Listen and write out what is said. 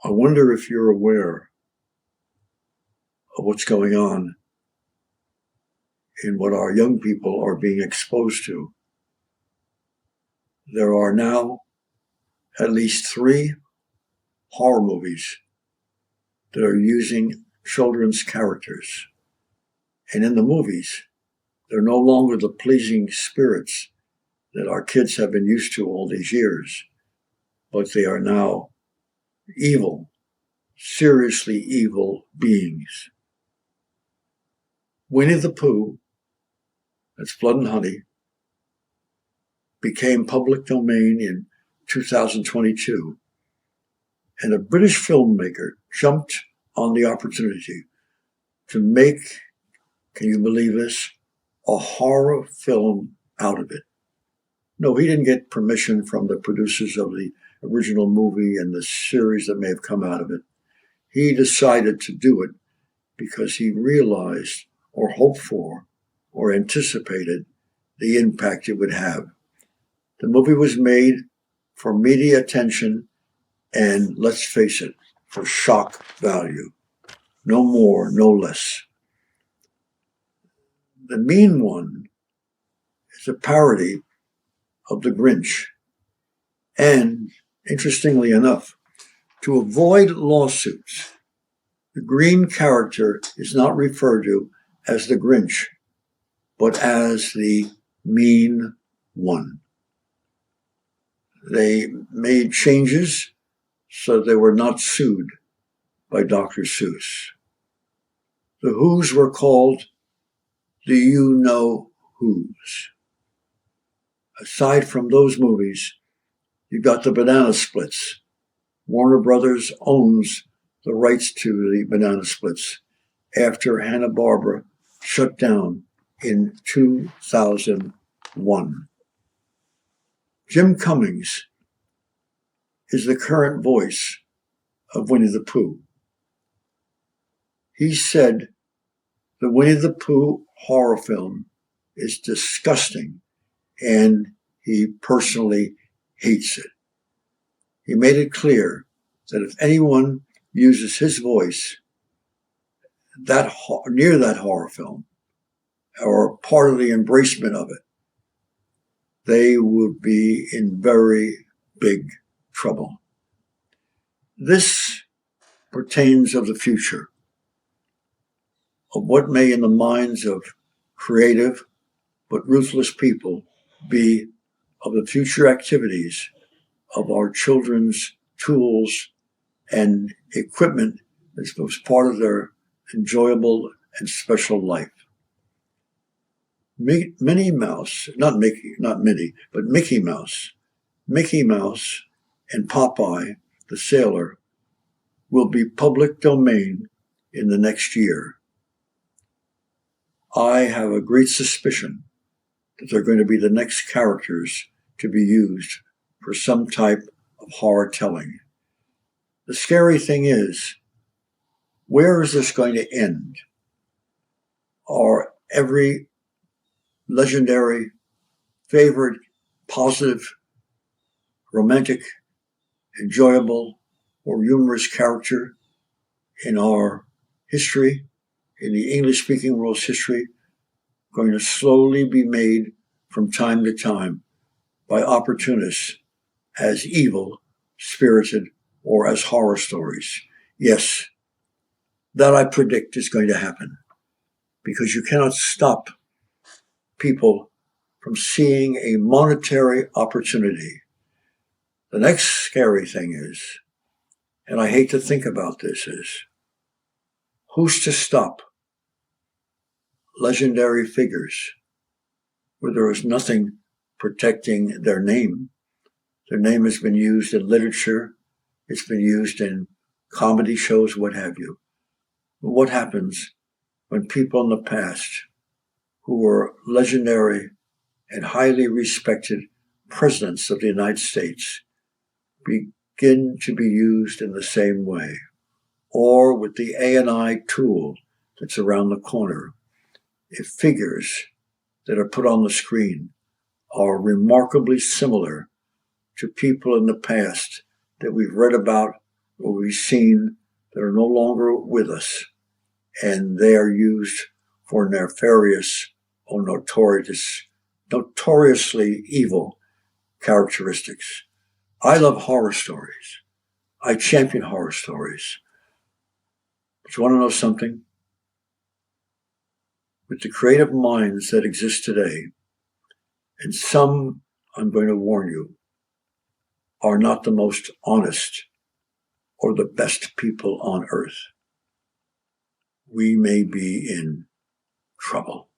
I wonder if you're aware of what's going on in what our young people are being exposed to. There are now at least 3 horror movies that are using children's characters. And in the movies, they're no longer the pleasing spirits that our kids have been used to all these years, but they are now evil, seriously evil beings. Winnie the Pooh, that's Blood and Honey, became public domain in 2022, and a British filmmaker jumped on the opportunity to make, can you believe this, a horror film out of it. No, he didn't get permission from the producers of the original movie and the series that may have come out of it. He decided to do it because he realized or hoped for or anticipated the impact it would have. The movie was made for media attention and, let's face it, for shock value. No more, no less. The Mean One is a parody of the Grinch. And, interestingly enough, to avoid lawsuits, the green character is not referred to as the Grinch, but as the Mean One. They made changes so they were not sued by Dr. Seuss. The Who's were called the You Know Who's. Aside from those movies, you've got the Banana Splits. Warner Brothers owns the rights to the Banana Splits after Hanna-Barbera shut down in 2001. Jim Cummings is the current voice of Winnie the Pooh. He said the Winnie the Pooh horror film is disgusting and he personally hates it. He made it clear that if anyone uses his voice near that horror film or part of the embracement of it, they would be in very big trouble. This pertains of the future, of what may in the minds of creative but ruthless people be of the future activities of our children's tools and equipment that was part of their enjoyable and special life. Minnie Mouse, not Mickey Mouse. Mickey Mouse and Popeye the Sailor will be public domain in the next year. I have a great suspicion that they're going to be the next characters to be used for some type of horror telling. The scary thing is, where is this going to end? Are every legendary, favorite, positive, romantic, enjoyable, or humorous character in our history, in the English-speaking world's history, going to slowly be made from time to time by opportunists as evil, spirited, or as horror stories? Yes, that I predict is going to happen, because you cannot stop people from seeing a monetary opportunity. The next scary thing is, and I hate to think about this, is who's to stop legendary figures where there is nothing protecting their name? Their name has been used in literature, it's been used in comedy shows, what have you. But what happens when people in the past who were legendary and highly respected presidents of the United States begin to be used in the same way? Or with the A&I tool that's around the corner, if figures that are put on the screen are remarkably similar to people in the past that we've read about will be seen that are no longer with us, and they are used for nefarious or notoriously evil characteristics. I love horror stories. I champion horror stories. But you want to know something? With the creative minds that exist today, and some, I'm going to warn you, are not the most honest or the best people on earth, we may be in trouble.